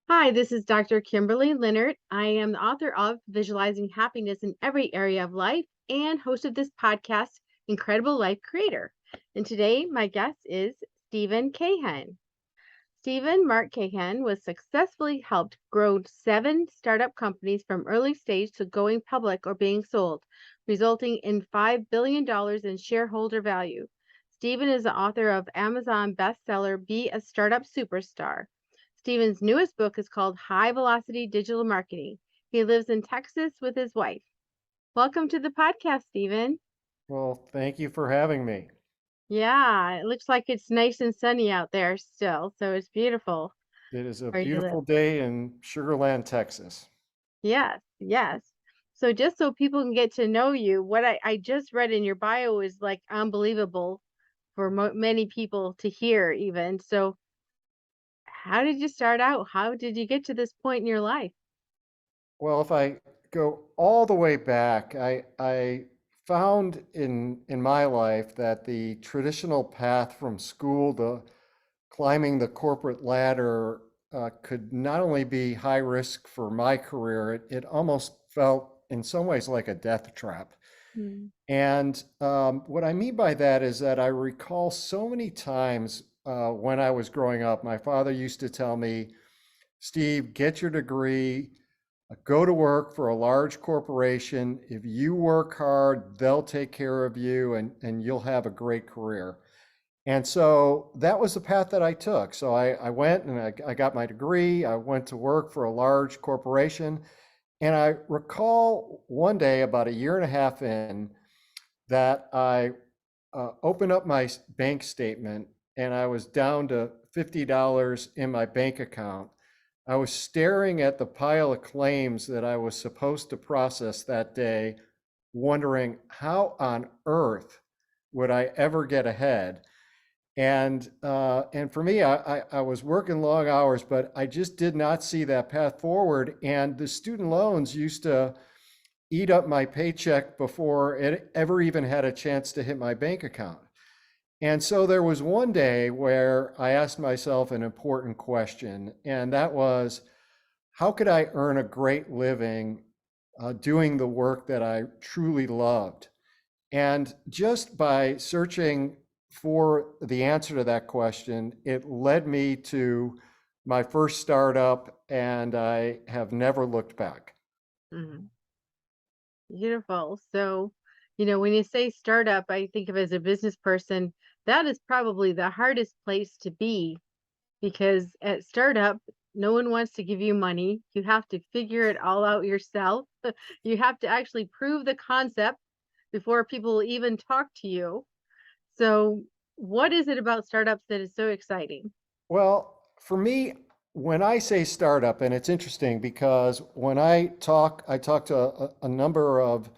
Hi, this is Dr. Kimberley Linert. I am the author of Visualizing Happiness in Every Area of Life and host of this podcast, Incredible Life Creator. And today, my guest is Stephen Kahan. Stephen Mark Kahan was successfully helped grow 7 startup companies from early stage to going public or being sold, resulting in $5 billion in shareholder value. Stephen is the author of Amazon bestseller Be a Startup Superstar. Stephen's newest book is called High Velocity Digital Marketing. He lives in Texas with his wife. Welcome to the podcast, Stephen. Well, thank you for having me. Yeah, it looks like it's nice and sunny out there still, so it's beautiful It is a where you live. beautiful day in Sugar Land, Texas. Yes, yes. So just so people can get to know you, what I just read in your bio is like unbelievable for many people to hear even. So how did you start out? How did you get to this point in your life? Well, if I go all the way back, I found in my life that the traditional path from school to climbing the corporate ladder could not only be high risk for my career, it almost felt in some ways like a death trap. Mm. And what I mean by that is that I recall so many times when I was growing up, my father used to tell me, Steve, get your degree, go to work for a large corporation. If you work hard, they'll take care of you and you'll have a great career. And so that was the path that I took. So I went and I got my degree. I went to work for a large corporation. And I recall one day, about a year and a half in, that I opened up my bank statement and I was down to $50 in my bank account. I was staring at the pile of claims that I was supposed to process that day, wondering how on earth would I ever get ahead. And for me, I was working long hours, but I just did not see that path forward. And the student loans used to eat up my paycheck before it ever even had a chance to hit my bank account. And so there was one day where I asked myself an important question, and that was, how could I earn a great living doing the work that I truly loved? And just by searching for the answer to that question, it led me to my first startup, and I have never looked back. Mhm. Beautiful. So, when you say startup, I think of as a business person, that is probably the hardest place to be because at startup, no one wants to give you money. You have to figure it all out yourself. You have to actually prove the concept before people will even talk to you. So, what is it about startups that is so exciting? Well, for me, when I say startup, and it's interesting because when I talk to a number of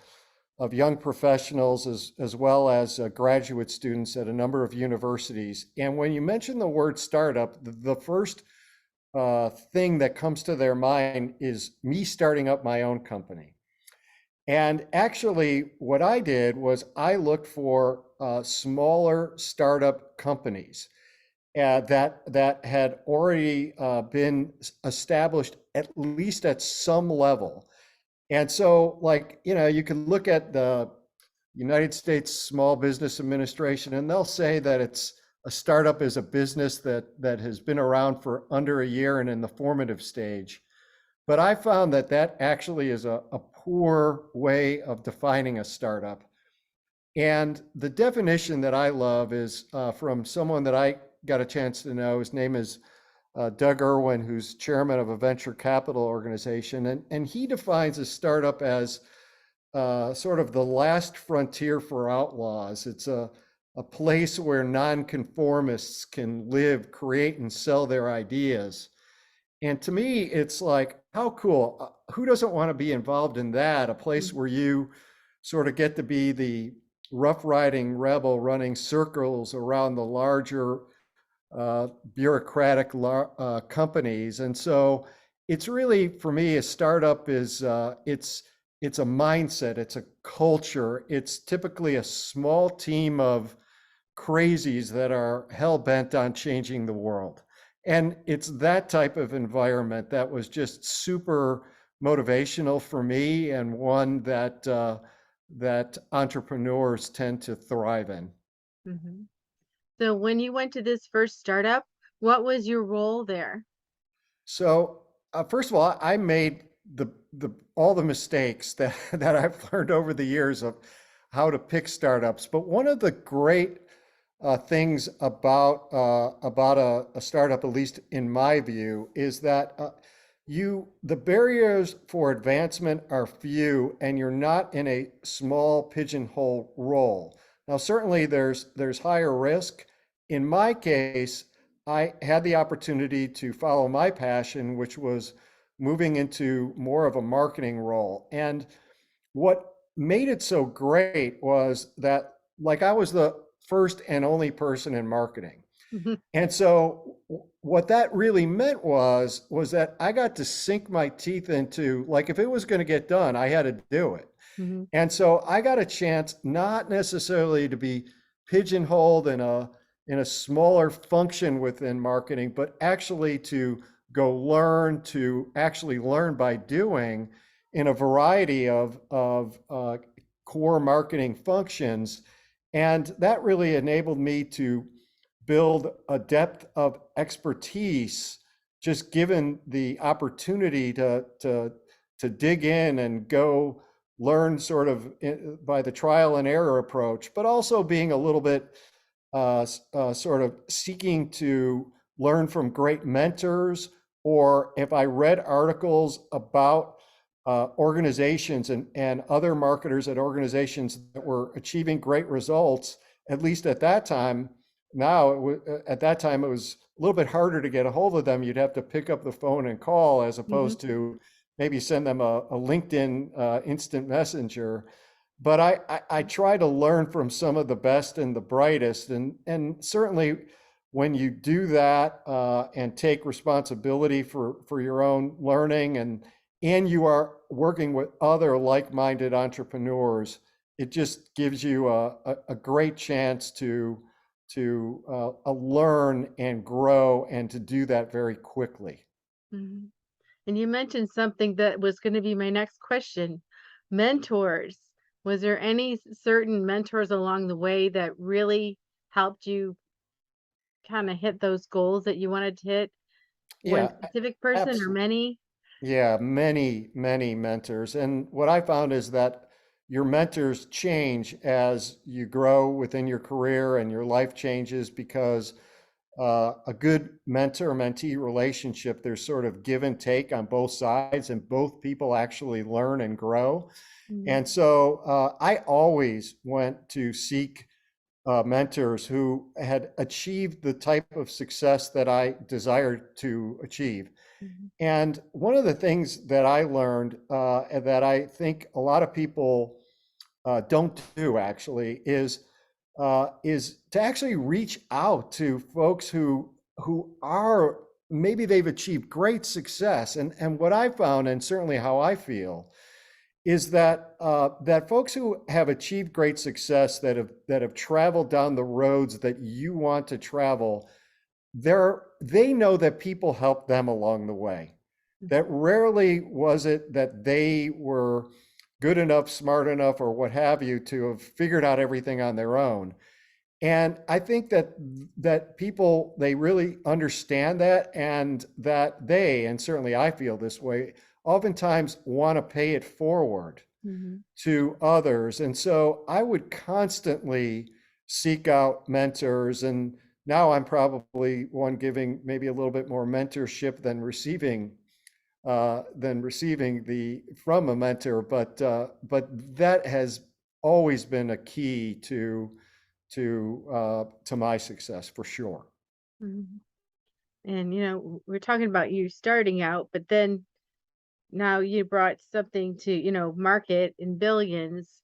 young professionals as well as graduate students at a number of universities. And when you mention the word startup, the first thing that comes to their mind is me starting up my own company. And actually, what I did was I looked for smaller startup companies that had already been established at least at some level. And so, like, you can look at the United States Small Business Administration, and they'll say that it's a startup is a business that has been around for under a year and in the formative stage. But I found that that actually is a poor way of defining a startup. And the definition that I love is from someone that I got a chance to know. His name is Doug Irwin, who's chairman of a venture capital organization. And he defines a startup as sort of the last frontier for outlaws. It's a place where nonconformists can live, create, and sell their ideas. And to me, it's like, how cool. Who doesn't want to be involved in that? A place Mm. where you sort of get to be the rough riding rebel running circles around the larger bureaucratic companies. And so it's really, for me, a startup is it's a mindset, it's a culture, it's typically a small team of crazies that are hell bent on changing the world. And it's that type of environment that was just super motivational for me, and one that entrepreneurs tend to thrive in. Hmm. So when you went to this first startup, what was your role there? So first of all, I made the all the mistakes that that I've learned over the years of how to pick startups. But one of the great things about a startup, at least in my view, is that the barriers for advancement are few, and you're not in a small pigeonhole role. Now, certainly there's higher risk. In my case, I had the opportunity to follow my passion, which was moving into more of a marketing role. And what made it so great was that, like, I was the first and only person in marketing. Hmm. And so what that really meant was that I got to sink my teeth into, like, if it was going to get done, I had to do it. Hmm. And so I got a chance not necessarily to be pigeonholed in a smaller function within marketing, but actually to to actually learn by doing in a variety of core marketing functions. And that really enabled me to build a depth of expertise, just given the opportunity to dig in and go learn sort of by the trial and error approach, but also being a little bit sort of seeking to learn from great mentors, or if I read articles about organizations and other marketers at organizations that were achieving great results, at least at that time. Now, at that time, it was a little bit harder to get a hold of them. You'd have to pick up the phone and call, as Hmm. opposed to maybe send them a LinkedIn instant messenger. But I try to learn from some of the best and the brightest. And certainly when you do that and take responsibility for your own learning, and you are working with other like-minded entrepreneurs, it just gives you a great chance to learn and grow, and to do that very quickly. Hmm. And you mentioned something that was going to be my next question. Mentors. Was there any certain mentors along the way that really helped you kind of hit those goals that you wanted to hit? One Yeah, specific person or absolutely. many? Yeah, many mentors. And what I found is that your mentors change as you grow within your career and your life changes, because a good mentor mentee relationship, there's sort of give and take on both sides, and both people actually learn and grow. Mhm. And so I always went to seek mentors who had achieved the type of success that I desired to achieve. Mhm. And one of the things that I learned, and that I think a lot of people don't do actually, is to actually reach out to folks who are, maybe they've achieved great success. And what I found, and certainly how I feel, is that folks who have achieved great success, that have traveled down the roads that you want to travel, they know that people helped them along the way. That rarely was it that they were good enough, smart enough, or what have you, to have figured out everything on their own. And I think that people, they really understand that, and that they, and certainly I feel this way, oftentimes want to pay it forward Mhm. to others. And so I would constantly seek out mentors. And now I'm probably one giving maybe a little bit more mentorship than receiving the from a mentor. But that has always been a key to my success, for sure. Mhm. And we're talking about you starting out, but then now you brought something to, market in billions.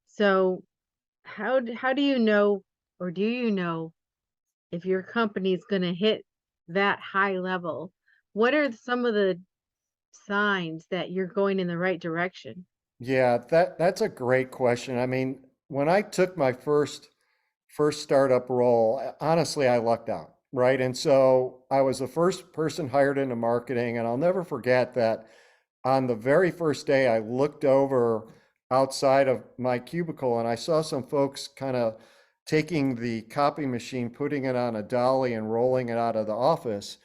So how do you know, or do you know if your company is going to hit that high level? What are some of the signs that you're going in the right direction? Yeah, that's a great question. I mean, when I took my first startup role, honestly, I lucked out. right? And so I was the first person hired into marketing, and I'll never forget that on the very first day, I looked over outside of my cubicle and I saw some folks kind of taking the copy machine, putting it on a dolly and rolling it out of the office.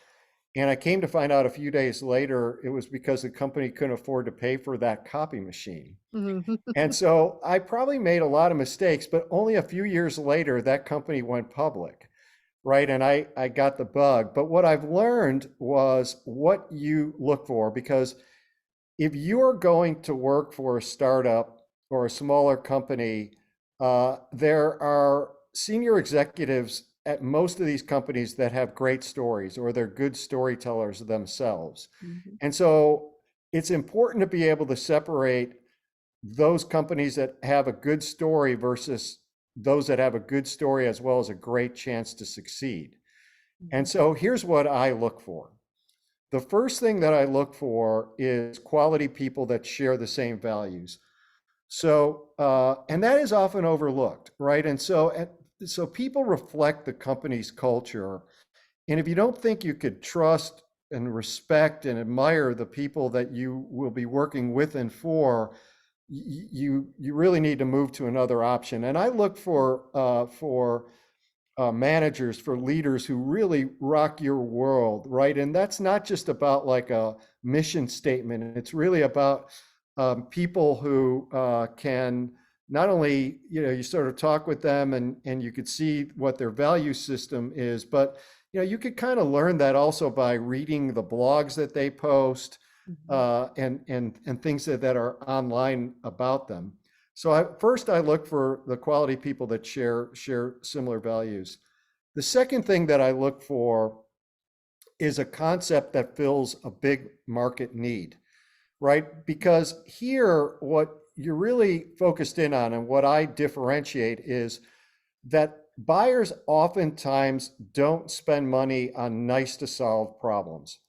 And I came to find out a few days later, it was because the company couldn't afford to pay for that copy machine. Mhm. And so I probably made a lot of mistakes, but only a few years later, that company went public, right? And I got the bug. But what I've learned was what you look for, because if you're going to work for a startup or a smaller company, there are senior executives at most of these companies that have great stories or they're good storytellers themselves. Mhm. And so it's important to be able to separate those companies that have a good story versus those that have a good story as well as a great chance to succeed. And Mhm. so here's what I look for. The first thing that I look for is quality people that share the same values. So, and that is often overlooked, right? And so people reflect the company's culture. And if you don't think you could trust and respect and admire the people that you will be working with and for, you really need to move to another option. And I look for managers, for leaders who really rock your world, right? And that's not just about like a mission statement. It's really about people who can not only, you sort of talk with them and you could see what their value system is, but, you could kind of learn that also by reading the blogs that they post Mhm. and things that are online about them. So first I look for the quality people that share similar values. The second thing that I look for is a concept that fills a big market need, right? Because here, what you're really focused in on and what I differentiate is that buyers oftentimes don't spend money on nice to solve problems.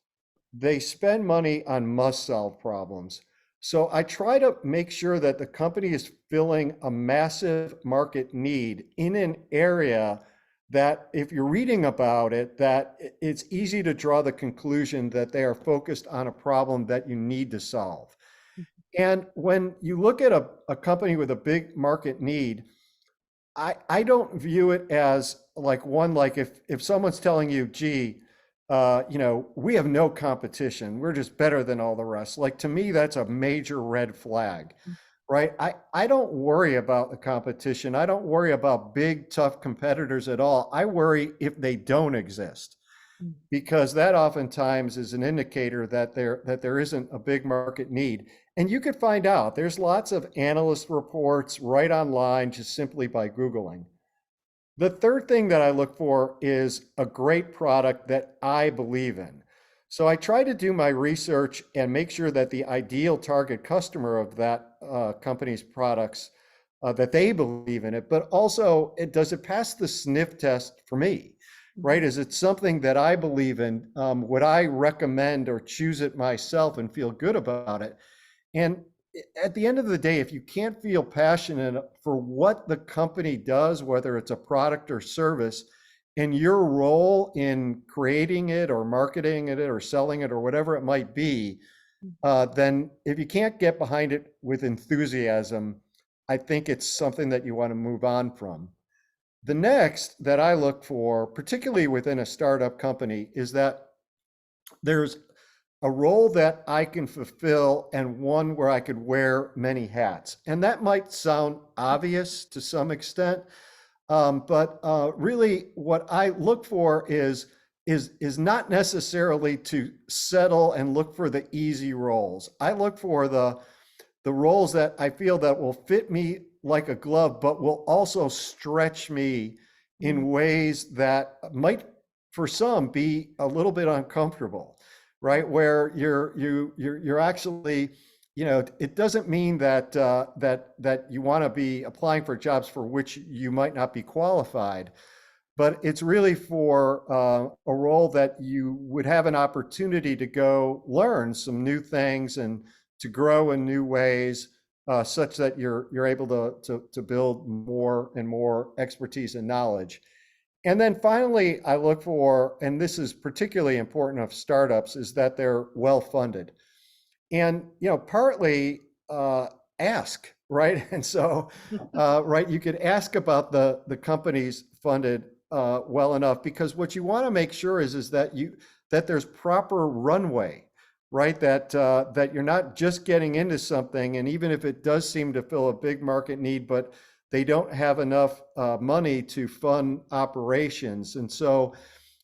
They spend money on must solve problems. So I try to make sure that the company is filling a massive market need in an area that if you're reading about it, that it's easy to draw the conclusion that they are focused on a problem that you need to solve. And when you look at a company with a big market need, I don't view it as like one, like if someone's telling you, gee, we have no competition, we're just better than all the rest. Like to me, that's a major red flag, right? I don't worry about the competition. I don't worry about big, tough competitors at all. I worry if they don't exist, Mhm. because that oftentimes is an indicator that there isn't a big market need. And you could find out, there's lots of analyst reports right online just simply by Googling. The third thing that I look for is a great product that I believe in. So I try to do my research and make sure that the ideal target customer of that company's products, that they believe in it, but also does it pass the sniff test for me, right? Mhm. Is it something that I believe in? Would I recommend or choose it myself and feel good about it? And at the end of the day, if you can't feel passionate for what the company does, whether it's a product or service, and your role in creating it or marketing it or selling it or whatever it might be, then if you can't get behind it with enthusiasm, I think it's something that you want to move on from. The next that I look for, particularly within a startup company, is that there's a role that I can fulfill and one where I could wear many hats. And that might sound obvious to some extent, but really what I look for is not necessarily to settle and look for the easy roles. I look for the roles that I feel that will fit me like a glove, but will also stretch me Mhm. in ways that might, for some, be a little bit uncomfortable, right? Where you're actually, it doesn't mean that you want to be applying for jobs for which you might not be qualified, but it's really for a role that you would have an opportunity to go learn some new things and to grow in new ways, such that you're able to build more and more expertise and knowledge. And then finally, I look for, and this is particularly important of startups, is that they're well funded. And partly ask, right? And so, right, you could ask about the companies funded well enough, because what you want to make sure is that there's proper runway, right? That you're not just getting into something, and even if it does seem to fill a big market need, but they don't have enough money to fund operations. And so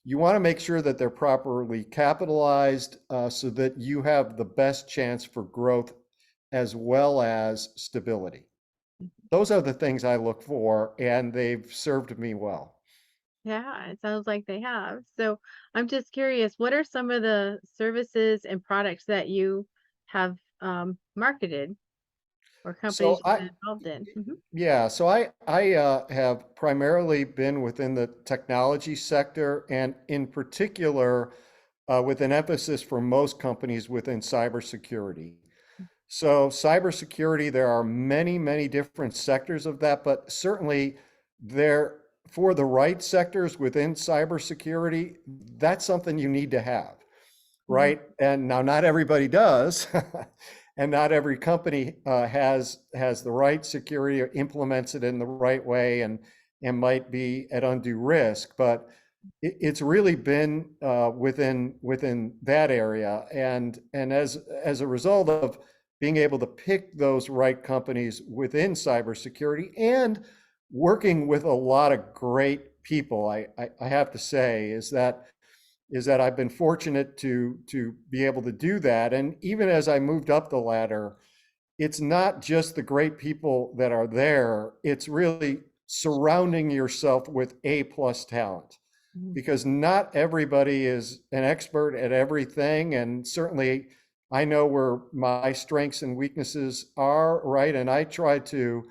you want to make sure that they're properly capitalized, so that you have the best chance for growth as well as stability. Those are the things I look for, and they've served me well. Yeah, it sounds like they have. So I'm just curious, what are some of the services and products that you have marketed or companies So you've been involved in? yeah, so I have primarily been within the technology sector, and in particular, with an emphasis for most companies within cybersecurity. So cybersecurity, there are many, many different sectors of that, but certainly there, for the right sectors within cybersecurity, that's something you need to have, Hmm. right? And now not everybody does, and not every company has the right security or implements it in the right way, and might be at undue risk. But it's really been within that area, and as a result of being able to pick those right companies within cybersecurity, and working with a lot of great people, I have to say, is that I've been fortunate to be able to do that. And even as I moved up the ladder, it's not just the great people that are there, it's really surrounding yourself with A plus talent, Hmm. because not everybody is an expert at everything. And certainly I know where my strengths and weaknesses are, right? And I try to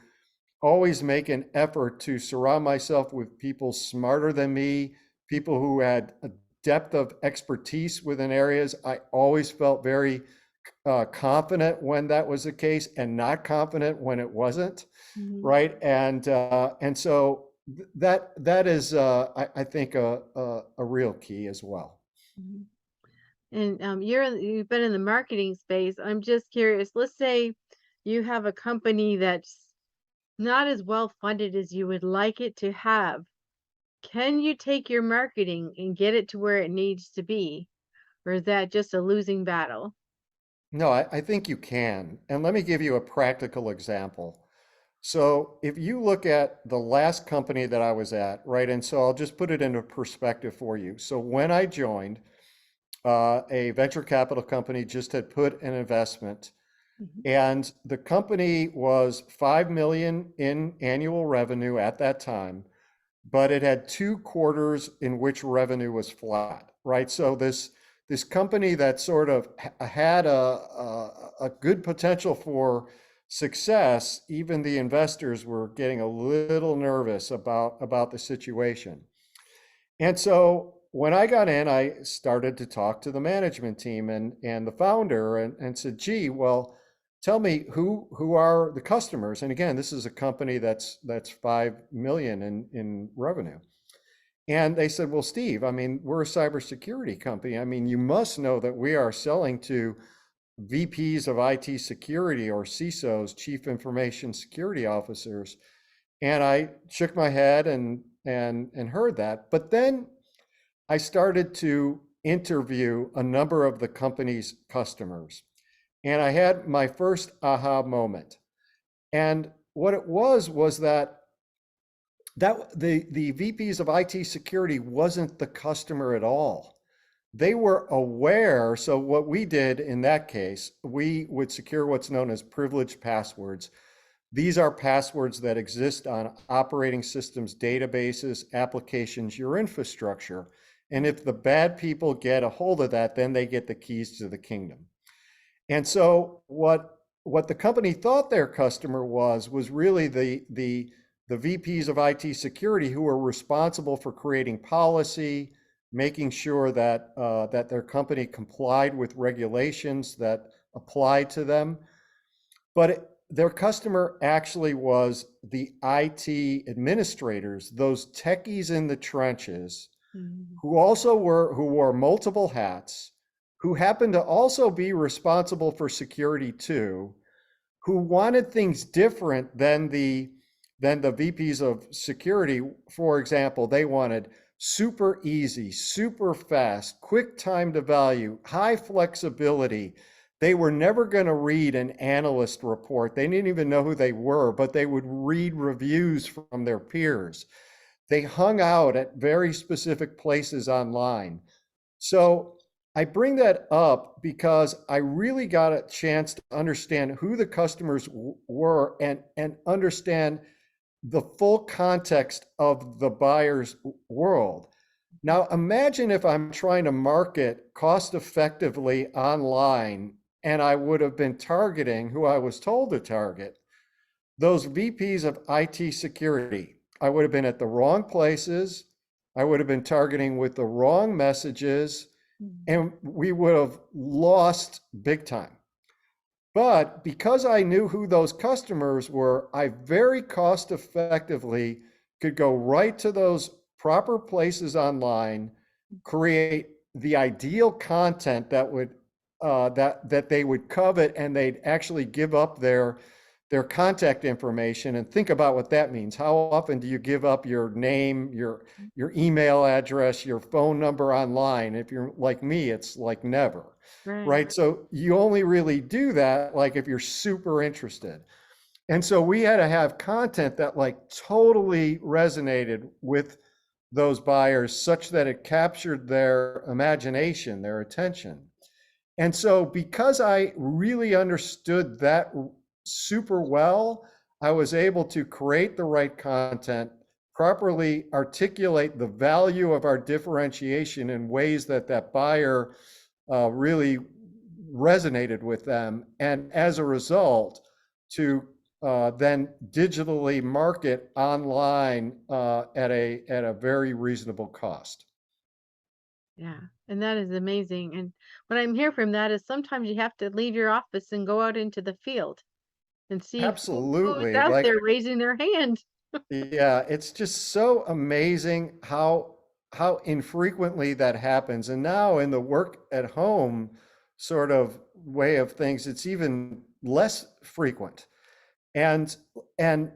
always make an effort to surround myself with people smarter than me, people who had a depth of expertise within areas. I always felt very confident when that was the case, and not confident when it wasn't, Hmm. right? And so that is, I think, a real key as well. Hmm. And you've been in the marketing space. I'm just curious. Let's say you have a company that's not as well funded as you would like it to have. Can you take your marketing and get it to where it needs to be? Or is that just a losing battle? No, I think you can. And let me give you a practical example. So if you look at the last company that I was at, right, and so I'll just put it into perspective for you. So when I joined, a venture capital company just had put an investment, Mhm. and the company was 5 million in annual revenue at that time, but it had 2 quarters in which revenue was flat, right? So this company that sort of had a good potential for success, even the investors were getting a little nervous about the situation. And so when I got in, I started to talk to the management team and the founder, and said, gee, well, tell me who are the customers? And again, this is a company that's 5 million in revenue. And they said, well, Steve, I mean, we're a cybersecurity company. I mean, you must know that we are selling to VPs of IT security, or CISOs, Chief Information Security Officers. And I shook my head and heard that. But then I started to interview a number of the company's customers, and I had my first aha moment. And what it was that the VPs of IT security wasn't the customer at all. They were aware. So what we did in that case, we would secure what's known as privileged passwords. These are passwords that exist on operating systems, databases, applications, your infrastructure. And if the bad people get a hold of that, then they get the keys to the kingdom. And so what the company thought their customer was really the VPs of IT security, who were responsible for creating policy, making sure that their company complied with regulations that applied to them. But their customer actually was the IT administrators, those techies in the trenches, Mhm. who wore multiple hats, who happened to also be responsible for security too, who wanted things different than the VPs of security. For example, they wanted super easy, super fast, quick time to value, high flexibility. They were never going to read an analyst report. They didn't even know who they were, but they would read reviews from their peers. They hung out at very specific places online. So I bring that up because I really got a chance to understand who the customers were and understand the full context of the buyer's world. Now, imagine if I'm trying to market cost effectively online and I would have been targeting who I was told to target, those VPs of IT security. I would have been at the wrong places. I would have been targeting with the wrong messages, Mhm. and we would have lost big time. But because I knew who those customers were, I very cost effectively could go right to those proper places online, create the ideal content that would that they would covet, and they'd actually give up their contact information. And think about what that means. How often do you give up your name, your email address, your phone number online? If you're like me, it's like never, Right. right? So you only really do that like if you're super interested. And so we had to have content that like totally resonated with those buyers such that it captured their imagination, their attention. And so because I really understood that super well, I was able to create the right content, properly articulate the value of our differentiation in ways that that buyer really resonated with them. And as a result, to then digitally market online at a very reasonable cost. Yeah. And that is amazing. And what I'm hearing from that is sometimes you have to leave your office and go out into the field and see who's Absolutely. out Like, there raising their hand. yeah, it's just so amazing how infrequently that happens. And now in the work at home sort of way of things, it's even less frequent. And and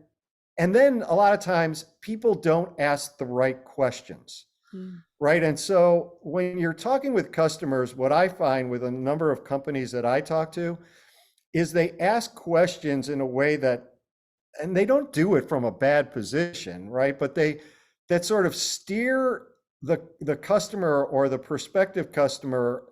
and then a lot of times people don't ask the right questions, Mm. right? And so when you're talking with customers, what I find with a number of companies that I talk to is they ask questions in a way that, and they don't do it from a bad position, right? But they that sort of steer the customer or the prospective customer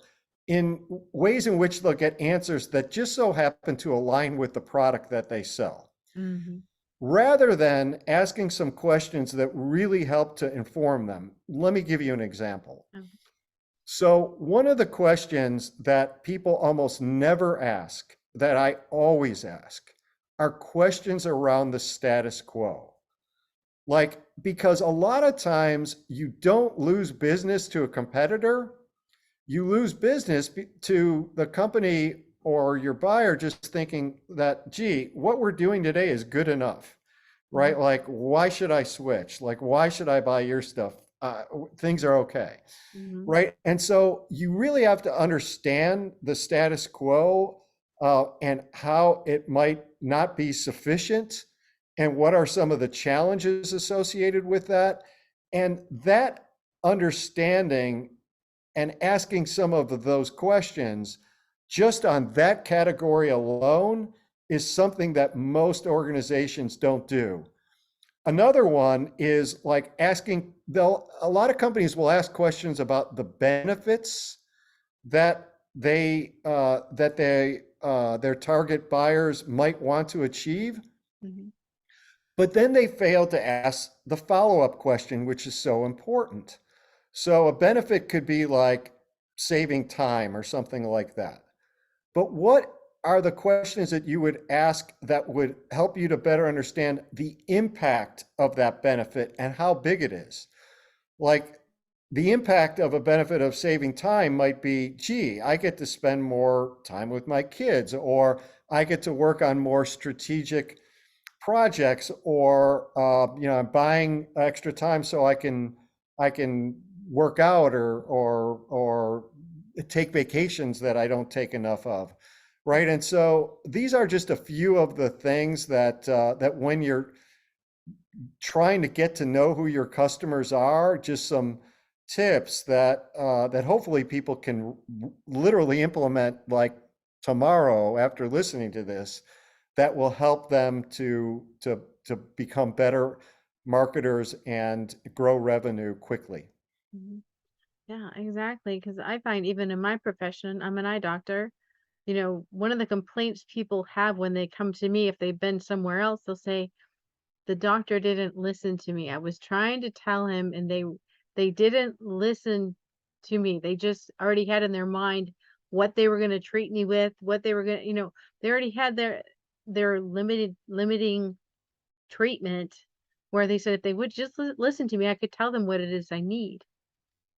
in ways in which they'll get answers that just so happen to align with the product that they sell, Mhm. rather than asking some questions that really help to inform them. Let me give you an example. Um, So, one of the questions that people almost never ask, that I always ask, are questions around the status quo. Like, because a lot of times you don't lose business to a competitor, you lose business to the company or your buyer just thinking that, gee, what we're doing today is good enough, Mhm. right? Like, why should I switch? Like, why should I buy your stuff? Things are okay, Mhm. right? And so you really have to understand the status quo and how it might not be sufficient and what are some of the challenges associated with that. And that understanding and asking some of those questions just on that category alone is something that most organizations don't do. Another one is like asking, a lot of companies will ask questions about the benefits that their target buyers might want to achieve, Mhm. but then they fail to ask the follow-up question, which is so important. So a benefit could be like saving time or something like that. But what are the questions that you would ask that would help you to better understand the impact of that benefit and how big it is? Like, the impact of a benefit of saving time might be, gee, I get to spend more time with my kids, or I get to work on more strategic projects, or I'm buying extra time so I can work out, or take vacations that I don't take enough of, right? And so these are just a few of the things that when you're trying to get to know who your customers are, just some tips that hopefully people can literally implement like tomorrow after listening to this, that will help them to become better marketers and grow revenue quickly. Mhm. Yeah, exactly. Because I find even in my profession, I'm an eye doctor. You know, one of the complaints people have when they come to me, if they've been somewhere else, they'll say, the doctor didn't listen to me. I was trying to tell him and they didn't listen to me. They just already had in their mind what they were going to treat me with, what they were going to, they already had their limiting treatment where they said if they would just listen to me, I could tell them what it is I need.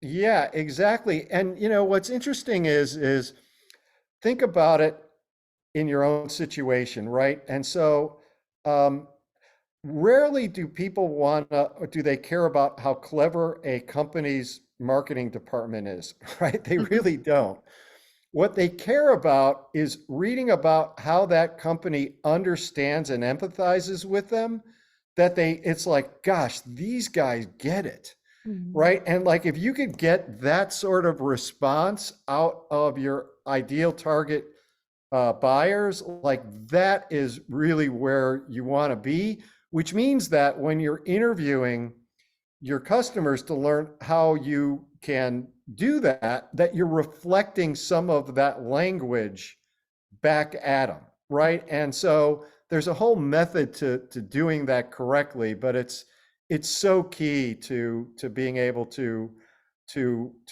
Yeah, exactly. And what's interesting is think about it in your own situation, right? And so um, rarely do people want to, or do they care about how clever a company's marketing department is, right? They really don't. What they care about is reading about how that company understands and empathizes with them, it's like, gosh, these guys get it, Mhm. right? And like, if you could get that sort of response out of your ideal target buyers, like that is really where you want to be, which means that when you're interviewing your customers to learn how you can do that, that you're reflecting some of that language back at them, right? And so there's a whole method to doing that correctly, but it's so key to being able to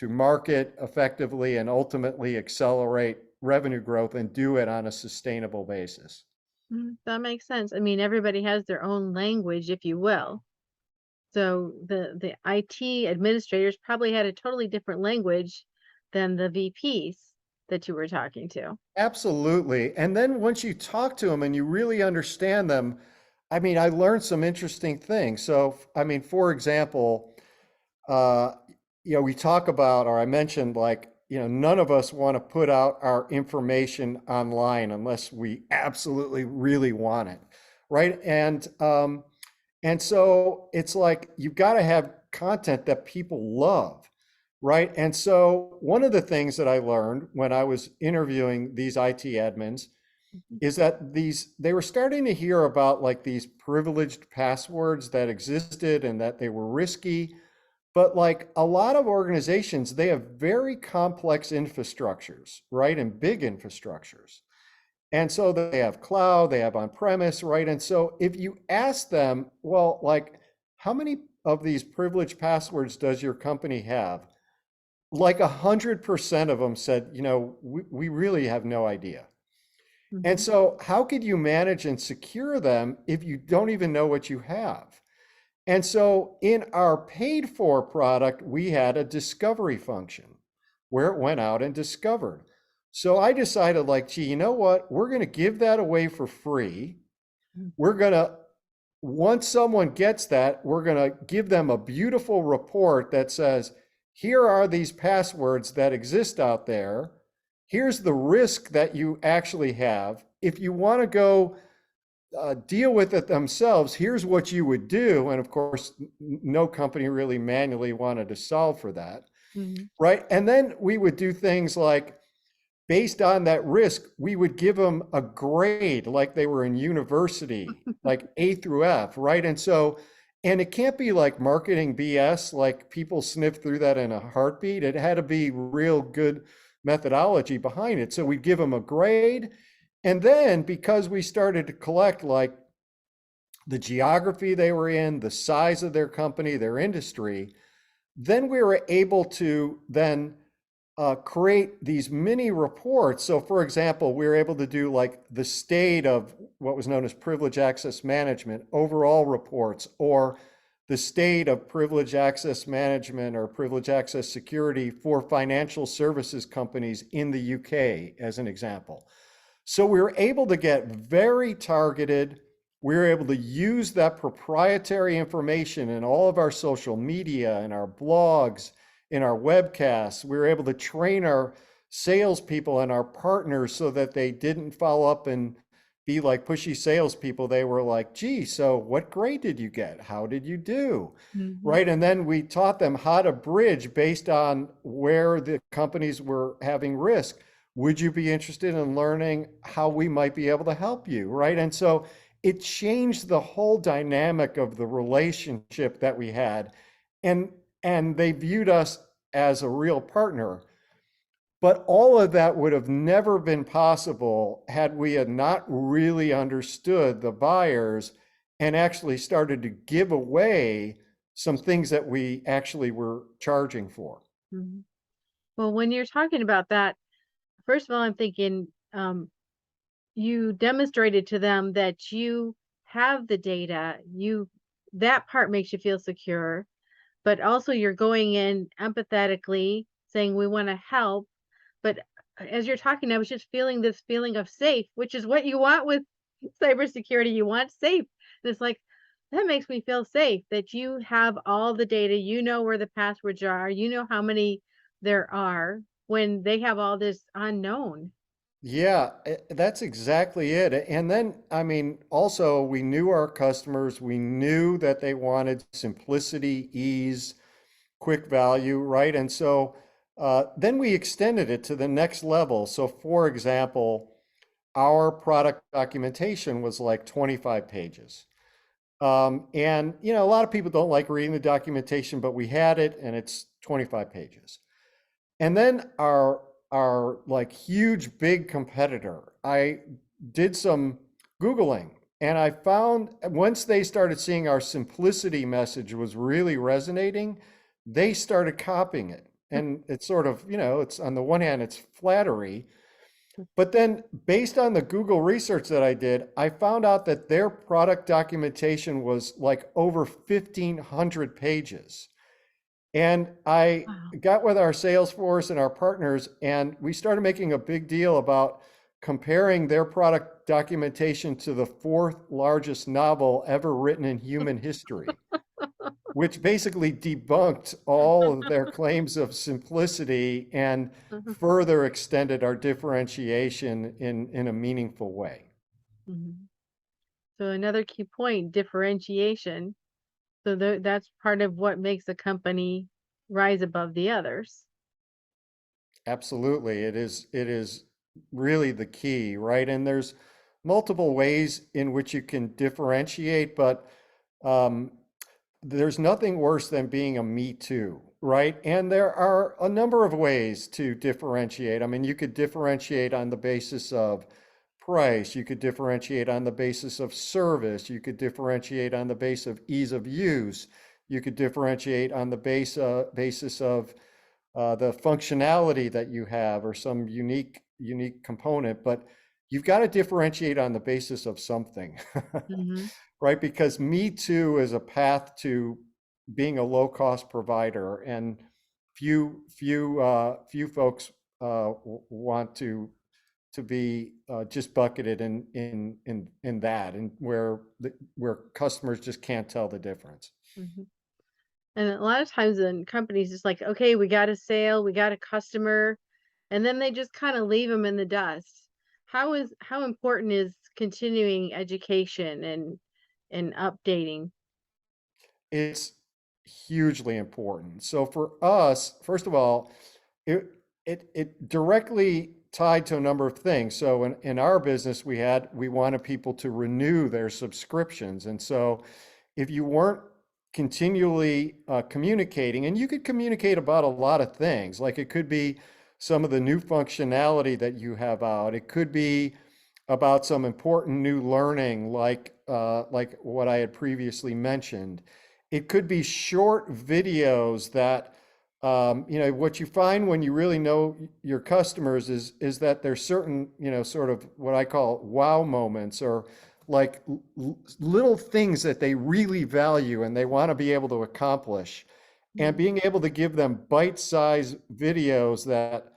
market effectively and ultimately accelerate revenue growth and do it on a sustainable basis. That makes sense. I mean, everybody has their own language, if you will. So the IT administrators probably had a totally different language than the VPs that you were talking to. Absolutely. And then once you talk to them and you really understand them, I mean, I learned some interesting things. So, I mean, for example, uh, we talk about, or I mentioned, like, none of us want to put out our information online unless we absolutely really want it, right? And so it's like you've got to have content that people love, right? And so one of the things that I learned when I was interviewing these IT admins Mhm. is that they were starting to hear about like these privileged passwords that existed and that they were risky. But like a lot of organizations, they have very complex infrastructures, right? And big infrastructures. And so they have cloud, they have on-premise, right? And so if you ask them, well, like, how many of these privileged passwords does your company have? Like 100% of them said, we really have no idea. And Mhm. so how could you manage and secure them if you don't even know what you have? And so in our paid for product, we had a discovery function where it went out and discovered. So I decided, like, gee, you know what? We're going to give that away for free. Mhm. We're going to, once someone gets that, we're going to give them a beautiful report that says, here are these passwords that exist out there. Here's the risk that you actually have. If you want to go deal with it themselves, here's what you would do. And of course, no company really manually wanted to solve for that, Mhm. right? And then we would do things like, based on that risk, we would give them a grade like they were in university, like A through F, right? And so, and it can't be like marketing BS, like people sniff through that in a heartbeat. It had to be real good methodology behind it. So we'd give them a grade. And then because we started to collect like the geography they were in, the size of their company, their industry, then we were able to then create these mini reports. So, for example, we were able to do like the state of what was known as privilege access management, overall reports, or the state of privilege access management or privilege access security for financial services companies in the UK, as an example. So we were able to get very targeted. We were able to use that proprietary information in all of our social media, in our blogs, in our webcasts. We were able to train our salespeople and our partners so that they didn't follow up and be like pushy salespeople. They were like, gee, so what grade did you get? How did you do? Hmm. Right. And then we taught them how to bridge based on where the companies were having risk. Would you be interested in learning how we might be able to help you? Right. And so it changed the whole dynamic of the relationship that we had. And and they viewed us as a real partner. But all of that would have never been possible had we had not really understood the buyers and actually started to give away some things that we actually were charging for. Hmm. Well, when you're talking about that, first of all, I'm thinking you demonstrated to them that you have the data. That part makes you feel secure, but also you're going in empathetically saying we want to help. But as you're talking, I was just feeling this feeling of safe, which is what you want with cybersecurity. You want safe. And it's like, that makes me feel safe that you have all the data. You know where the passwords are. You know how many there are when they have all this unknown. Yeah, that's exactly it. And then, I mean, also, we knew our customers, we knew that they wanted simplicity, ease, quick value, right? And so then we extended it to the next level. So, for example, our product documentation was like 25 pages. And, you know, a lot of people don't like reading the documentation, but we had it and it's 25 pages. And then our like huge big competitor, I did some Googling and I found once they started seeing our simplicity message was really resonating, they started copying it. And it's sort of, you know, it's on the one hand, it's flattery, but then based on the Google research that I did, I found out that their product documentation was like over 1,500 pages. And I Wow. got with our sales force and our partners, and we started making a big deal about comparing their product documentation to the fourth largest novel ever written in human history, which basically debunked all of their claims of simplicity and further extended our differentiation in a meaningful way. Mhm. So another key point, differentiation. So that's part of what makes a company rise above the others. Absolutely. It is really the key, right? And there's multiple ways in which you can differentiate, but um, there's nothing worse than being a me too, right? And there are a number of ways to differentiate. I mean, you could differentiate on the basis of price, you could differentiate on the basis of service, you could differentiate on the basis of ease of use, you could differentiate on the basis of the functionality that you have or some unique component, but you've got to differentiate on the basis of something, Hmm. right? Because Me Too is a path to being a low cost provider, and few folks want to be just bucketed in that, and where customers just can't tell the difference. Hmm. And a lot of times in companies, it's like, okay, we got a sale, we got a customer, and then they just kind of leave them in the dust. How important is continuing education and updating? It's hugely important. So for us, first of all, it it directly tied to a number of things. So in our business, we wanted people to renew their subscriptions. And so if you weren't continually communicating, and you could communicate about a lot of things, like it could be some of the new functionality that you have out. It could be about some important new learning, like what I had previously mentioned. It could be short videos that, you know, what you find when you really know your customers is that there's certain, you know, sort of what I call wow moments, or like little things that they really value and they want to be able to accomplish. And Mm. being able to give them bite-sized videos that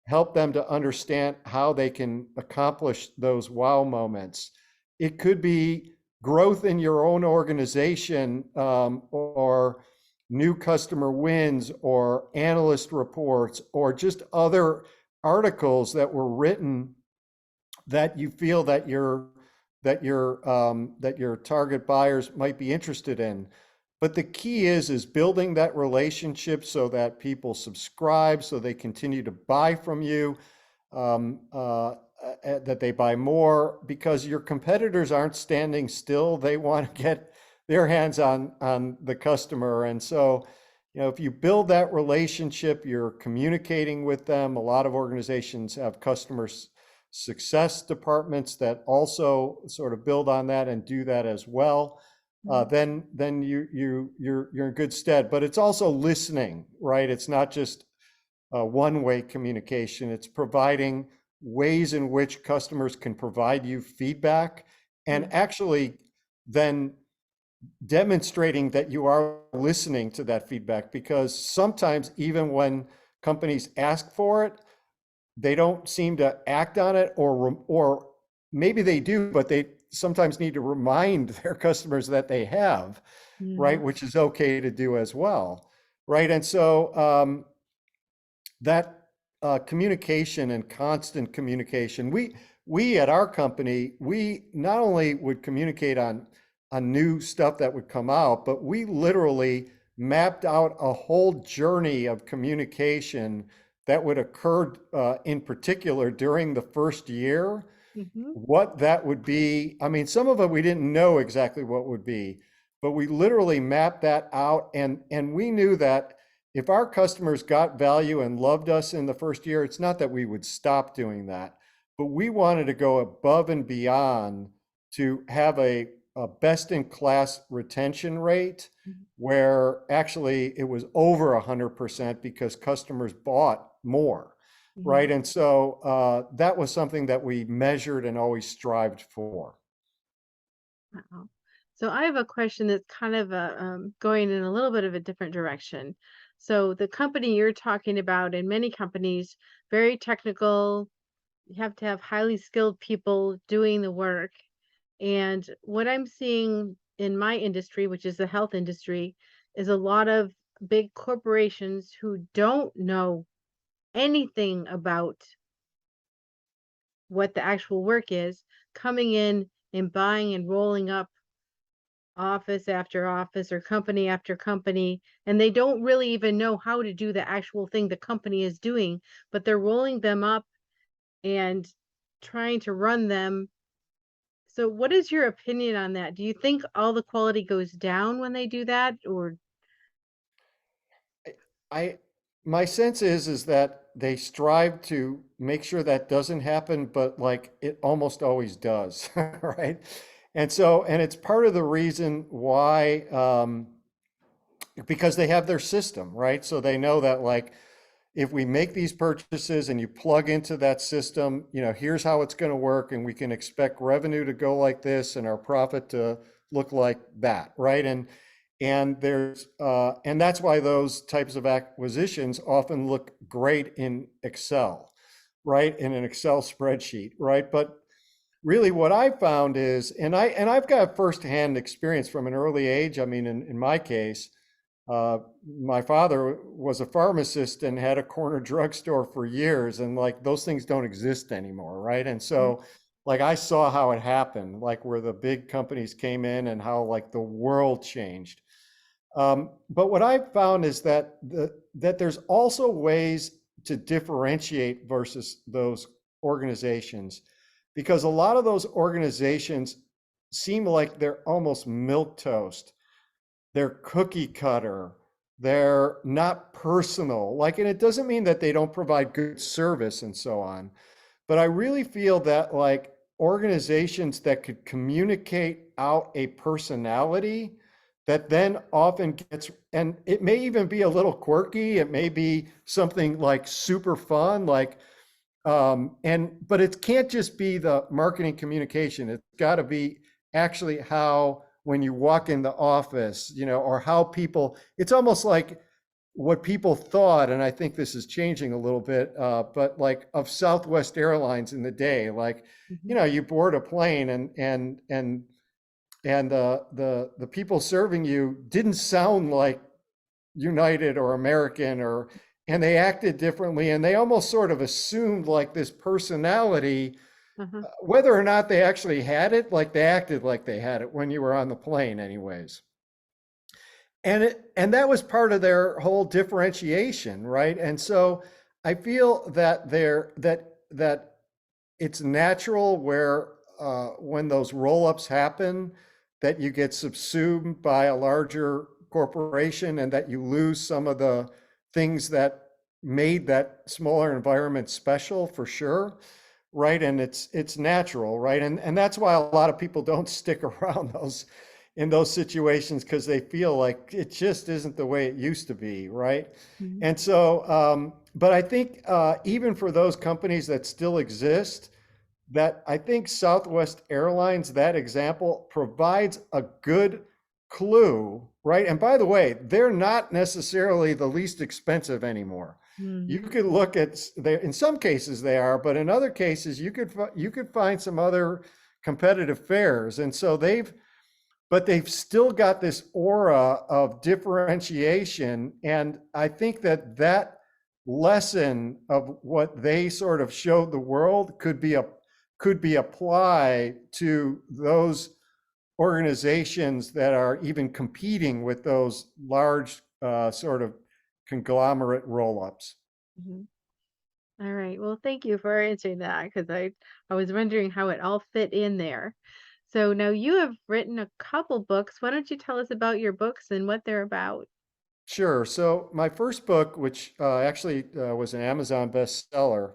help them to understand how they can accomplish those wow moments. It could be growth in your own organization, or new customer wins, or analyst reports, or just other articles that were written that you feel that your target buyers might be interested in. But the key is building that relationship so that people subscribe, so they continue to buy from you, that they buy more, because your competitors aren't standing still. They want to get their hands on the customer. And so, if you build that relationship, you're communicating with them. A lot of organizations have customer success departments that also sort of build on that and do that as well. Then you're in good stead. But it's also listening, right? It's not just one-way communication. It's providing ways in which customers can provide you feedback, and actually then demonstrating that you are listening to that feedback, because sometimes even when companies ask for it, they don't seem to act on it, or maybe they do, but they sometimes need to remind their customers that they have, right? Which is okay to do as well, right? And so that communication and constant communication, we at our company, we not only would communicate on new stuff that would come out, but we literally mapped out a whole journey of communication that would occur in particular during the first year, what that would be. I mean, some of it we didn't know exactly what would be, but we literally mapped that out. And we knew that if our customers got value and loved us in the first year, it's not that we would stop doing that, but we wanted to go above and beyond to have a best-in-class retention rate, where actually it was over 100% because customers bought more, right? And so that was something that we measured and always strived for. Wow. So I have a question that's kind of going in a little bit of a different direction. So the company you're talking about, and many companies, very technical, you have to have highly skilled people doing the work. And what I'm seeing in my industry, which is the health industry, is a lot of big corporations who don't know anything about what the actual work is, coming in and buying and rolling up office after office or company after company, and they don't really even know how to do the actual thing the company is doing, but they're rolling them up and trying to run them. So what is your opinion on that? Do you think all the quality goes down when they do that, or I My sense is that they strive to make sure that doesn't happen, but like it almost always does, right? And so, and it's part of the reason why, because they have their system, right? So they know that, like, if we make these purchases and you plug into that system, here's how it's going to work, and we can expect revenue to go like this and our profit to look like that, right? And that's why those types of acquisitions often look great in Excel, right? In an Excel spreadsheet, right? But really what I found is, and I've got firsthand experience from an early age. I mean, in my case, my father was a pharmacist and had a corner drugstore for years, and like those things don't exist anymore, right? And so like I saw how it happened, like where the big companies came in and how like the world changed. But what I've found is that there's also ways to differentiate versus those organizations, because a lot of those organizations seem like they're almost milquetoast. They're cookie cutter. They're not personal. Like, and it doesn't mean that they don't provide good service and so on. But I really feel that like organizations that could communicate out a personality that then often gets, and it may even be a little quirky, it may be something like super fun, like, but it can't just be the marketing communication. It's got to be actually how, when you walk in the office, or how people, it's almost like what people thought, and I think this is changing a little bit, but like of Southwest Airlines in the day, like, Hmm. you board a plane and the people serving you didn't sound like United or American, and they acted differently, and they almost sort of assumed like this personality, Uh-huh. whether or not they actually had it, like they acted like they had it when you were on the plane anyways. And that was part of their whole differentiation, right? And so I feel that that it's natural where when those roll-ups happen, that you get subsumed by a larger corporation and that you lose some of the things that made that smaller environment special, for sure, right? And it's natural, right? And that's why a lot of people don't stick around those in those situations, because they feel like it just isn't the way it used to be, right? Hmm. And so, but I think even for those companies that still exist, that I think Southwest Airlines, that example, provides a good clue, right? And by the way, they're not necessarily the least expensive anymore. You Hmm. could look at, in some cases they are, but in other cases you could find some other competitive fares. And so but they've still got this aura of differentiation. And I think that lesson of what they sort of showed the world could be applied to those organizations that are even competing with those large sort of conglomerate roll-ups. Hmm. All right. Well, thank you for answering that because I was wondering how it all fit in there. So now you have written a couple books. Why don't you tell us about your books and what they're about? Sure. So my first book, which actually was an Amazon bestseller,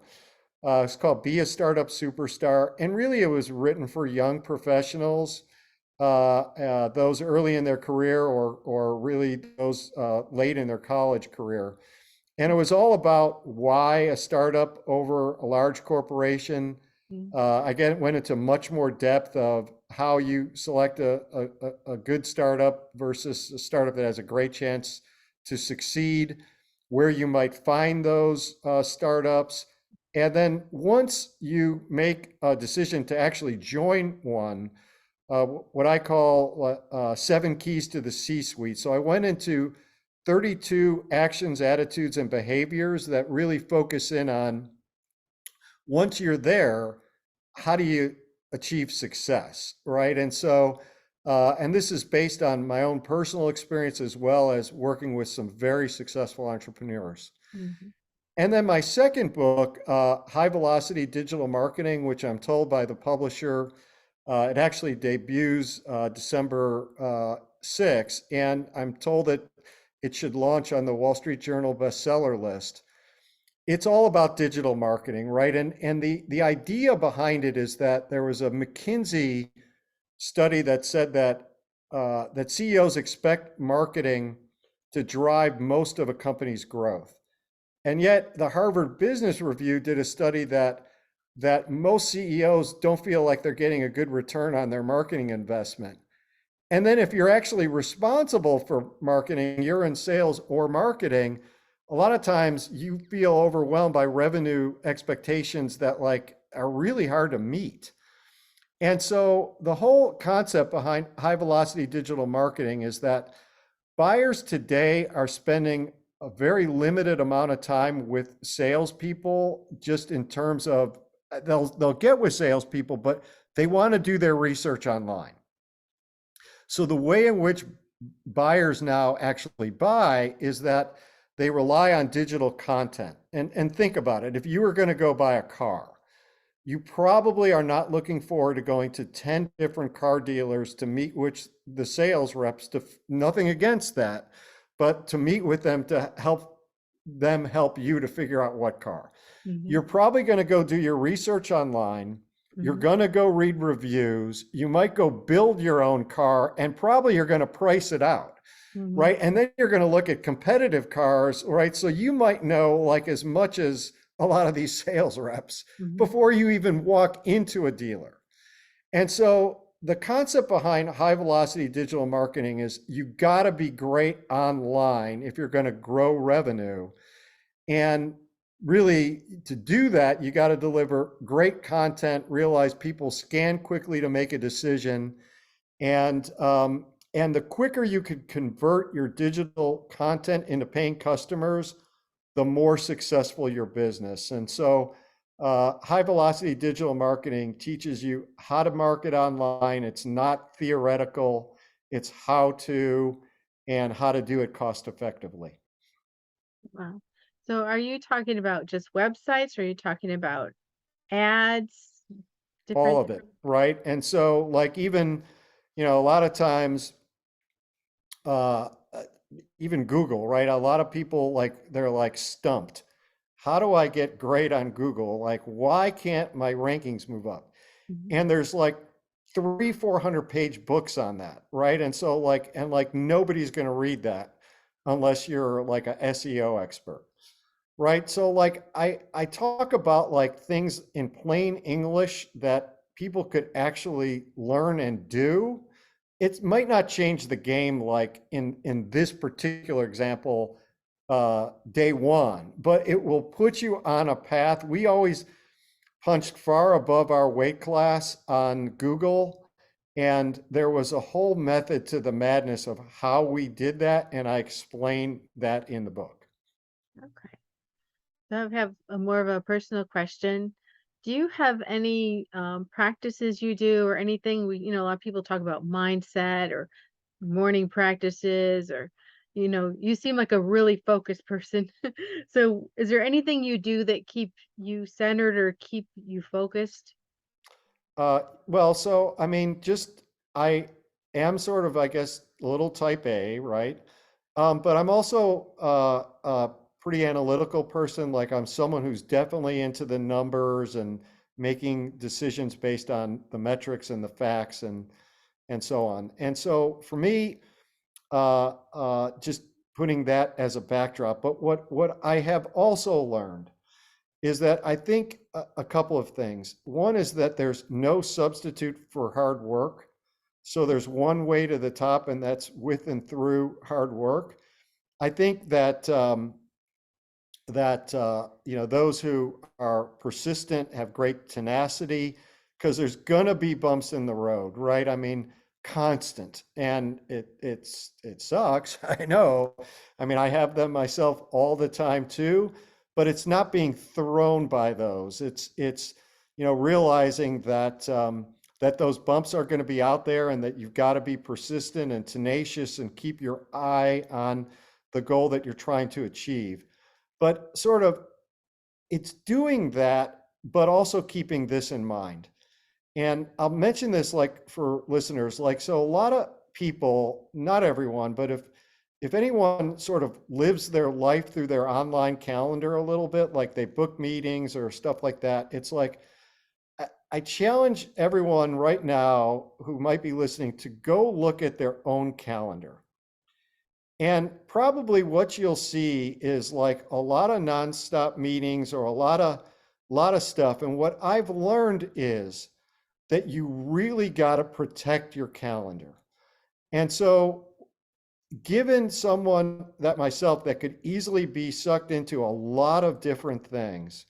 it's called Be a Startup Superstar. And really, it was written for young professionals, those early in their career or really those late in their college career. And it was all about why a startup over a large corporation. Mm-hmm. I went into much more depth of how you select a good startup versus a startup that has a great chance to succeed, where you might find those startups. And then once you make a decision to actually join one, what I call 7 keys to the C-suite. So I went into 32 actions, attitudes, and behaviors that really focus in on, once you're there, how do you achieve success, right? And so, and this is based on my own personal experience as well as working with some very successful entrepreneurs. Mm-hmm. And then my second book, High Velocity Digital Marketing, which I'm told by the publisher, it actually debuts December 6th, and I'm told that it should launch on the Wall Street Journal bestseller list. It's all about digital marketing, right? And the idea behind it is that there was a McKinsey study that said that CEOs expect marketing to drive most of a company's growth. And yet the Harvard Business Review did a study that most CEOs don't feel like they're getting a good return on their marketing investment. And then if you're actually responsible for marketing, you're in sales or marketing, a lot of times you feel overwhelmed by revenue expectations that like are really hard to meet. And so the whole concept behind high velocity digital marketing is that buyers today are spending a very limited amount of time with salespeople, just in terms of they'll get with salespeople, but they want to do their research online. So the way in which buyers now actually buy is that they rely on digital content. And think about it. If you were going to go buy a car, you probably are not looking forward to going to 10 different car dealers to meet which the sales reps, to nothing against that, but to meet with them to help them help you to figure out what car. Mm-hmm. You're probably going to go do your research online. You're Mm-hmm. going to go read reviews. You might go build your own car, and probably you're going to price it out, Mm-hmm. right? And then you're going to look at competitive cars, right? So you might know like as much as a lot of these sales reps Mm-hmm. before you even walk into a dealer. And so the concept behind high velocity digital marketing is you got to be great online if you're going to grow revenue. And really, to do that, you got to deliver great content, realize people scan quickly to make a decision. And the quicker you could convert your digital content into paying customers, the more successful your business. And so high velocity digital marketing teaches you how to market online. It's not theoretical, it's how to, and how to do it cost effectively. Wow. So are you talking about just websites, or are you talking about ads, All different? of it, right? And so, like, even, a lot of times, uh, uh, even Google, right? A lot of people, like, they're like stumped. How do I get great on Google? Like, why can't my rankings move up? Mhm. And there's like 400 page books on that, right? And so, like nobody's going to read that unless you're like a SEO expert, right? So, like, I talk about like things in plain English that people could actually learn and do. It might not change the game, like in this particular example, day one, but it will put you on a path. We always punched far above our weight class on Google, and there was a whole method to the madness of how we did that, and I explained that in the book. Okay. So I have a more of a personal question. Do you have any practices you do, or anything? A lot of people talk about mindset or morning practices, or, you seem like a really focused person. So is there anything you do that keep you centered or keep you focused? Well, so I mean, just I am sort of, I guess, a little type A, right? But I'm also a pretty analytical person. Like, I'm someone who's definitely into the numbers and making decisions based on the metrics and the facts and so on. And so for me, just putting that as a backdrop. But what I have also learned is that I think a couple of things. One is that there's no substitute for hard work. So there's one way to the top, and that's with and through hard work. I think that those who are persistent have great tenacity, because there's gonna be bumps in the road, right? I mean, constant, and it sucks. I know. I mean, I have them myself all the time too, but it's not being thrown by those. It's realizing that those bumps are going to be out there, and that you've got to be persistent and tenacious and keep your eye on the goal that you're trying to achieve. But sort of, it's doing that, but also keeping this in mind. And I'll mention this, like, for listeners, like, so a lot of people, not everyone, but if anyone sort of lives their life through their online calendar a little bit, like they book meetings or stuff like that, it's like, I challenge everyone right now who might be listening to go look at their own calendar. And probably what you'll see is like a lot of nonstop meetings or a lot of stuff. And what I've learned is that you really got to protect your calendar. And so, given someone that myself that could easily be sucked into a lot of different things,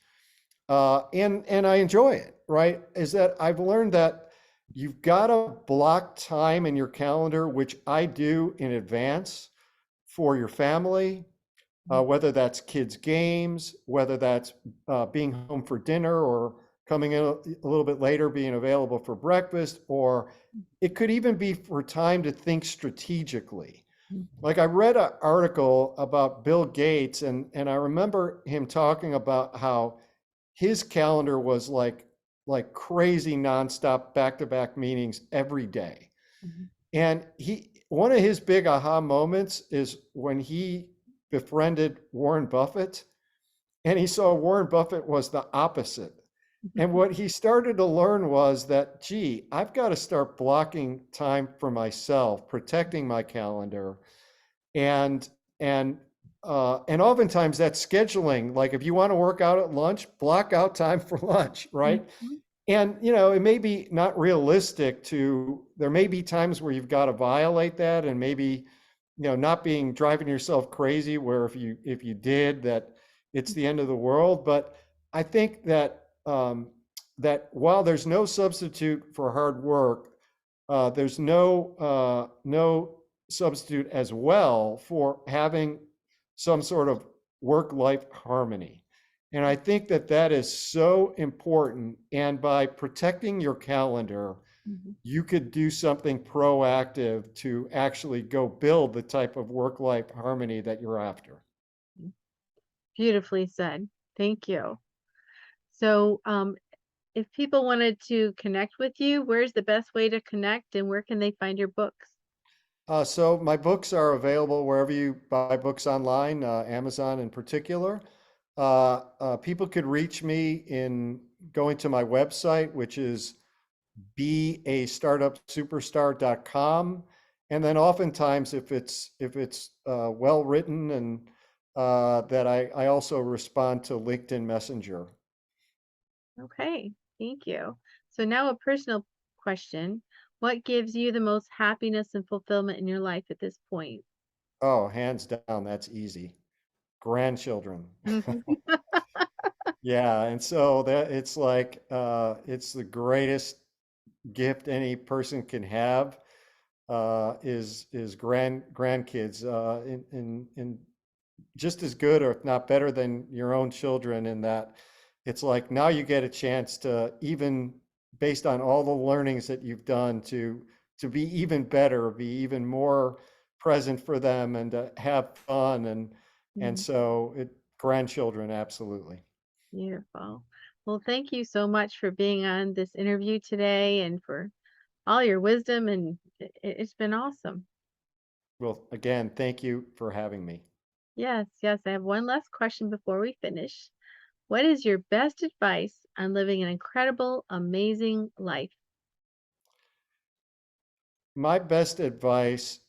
and I enjoy it, right? Is that I've learned that you've got to block time in your calendar, which I do in advance, for your family, whether that's kids' games, whether that's being home for dinner, or coming in a little bit later, being available for breakfast, or it could even be for time to think strategically. Like, I read an article about Bill Gates, and I remember him talking about how his calendar was like crazy nonstop back-to-back meetings every day. Mhm. And one of his big aha moments is when he befriended Warren Buffett, and he saw Warren Buffett was the opposite. And what he started to learn was that, gee, I've got to start blocking time for myself, protecting my calendar, and and and oftentimes that's scheduling. Like, if you want to work out at lunch, block out time for lunch, right? Mhm. And, it may be not realistic to, there may be times where you've got to violate that and maybe, not being driving yourself crazy where if you did that, it's the end of the world. But I think that while there's no substitute for hard work, there's no substitute as well for having some sort of work-life harmony. And I think that that is so important. And by protecting your calendar, Mhm. you could do something proactive to actually go build the type of work-life harmony that you're after. Beautifully said. Thank you. So, if people wanted to connect with you, where's the best way to connect and where can they find your books? So my books are available wherever you buy books online, Amazon in particular. People could reach me in going to my website, which is beastartupsuperstar.com. And then oftentimes if it's well written and that I also respond to LinkedIn Messenger. Okay, thank you. So now a personal question. What gives you the most happiness and fulfillment in your life at this point? Oh, hands down, that's easy. Grandchildren. Mhm. Yeah, and so that it's like it's the greatest gift any person can have is grandkids in just as good or if not better than your own children in that it's like now you get a chance to even based on all the learnings that you've done to be even better, be even more present for them and to have fun and Mhm. so it grandchildren absolutely. Beautiful. Well, thank you so much for being on this interview today and for all your wisdom and it's been awesome. Well, again, thank you for having me. Yes, yes. I have one last question before we finish. What is your best advice on living an incredible, amazing life? My best advice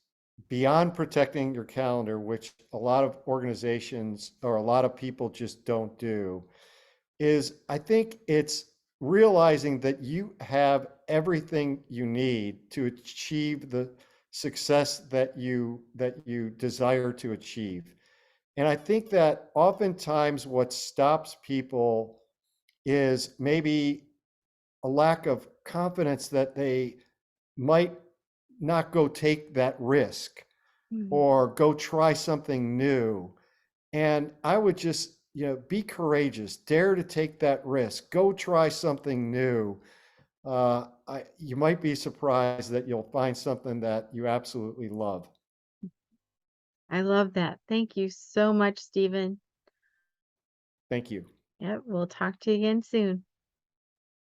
beyond protecting your calendar, which a lot of organizations or a lot of people just don't do, is I think it's realizing that you have everything you need to achieve the success that you desire to achieve. And I think that oftentimes what stops people is maybe a lack of confidence that they might not go take that risk Mhm. or go try something new. And I would just, be courageous, dare to take that risk, go try something new. You might be surprised that you'll find something that you absolutely love. I love that. Thank you so much, Stephen. Thank you. Yep, we'll talk to you again soon.